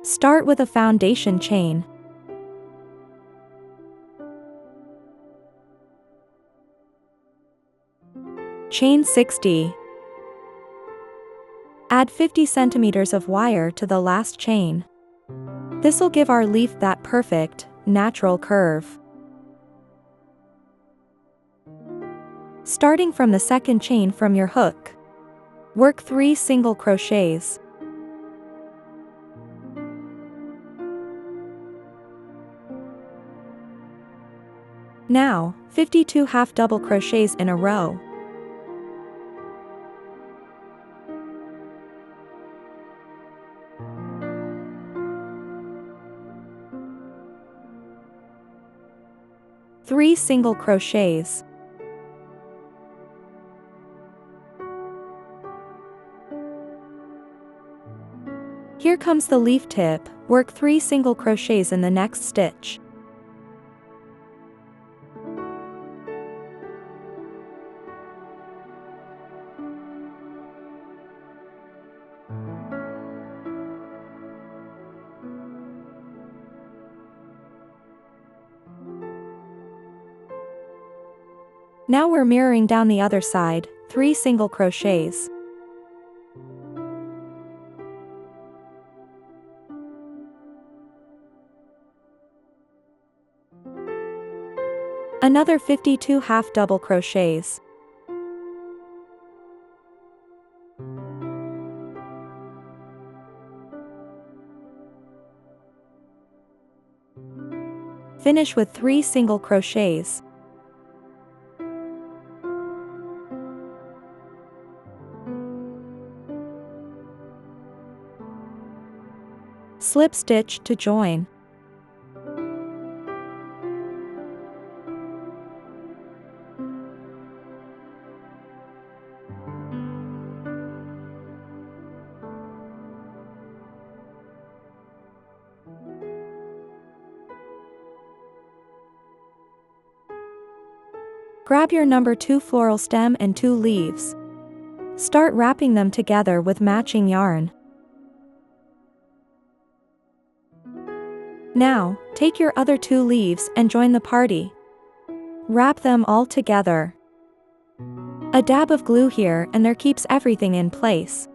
Start with a foundation chain. Chain 60. Add 50 centimeters of wire to the last chain. This'll give our leaf that perfect, natural curve. Starting from the second chain from your hook, work 3 single crochets. Now, 52 half double crochets in a row. Three single crochets. Here comes the leaf tip, work 3 single crochets in the next stitch. Now we're mirroring down the other side, 3 single crochets. Another 52 half double crochets. Finish with 3 single crochets. Slip stitch to join. Grab your number 2 floral stem and 2 leaves. Start wrapping them together with matching yarn. Now, take your other 2 leaves and join the party. Wrap them all together. A dab of glue here and there keeps everything in place.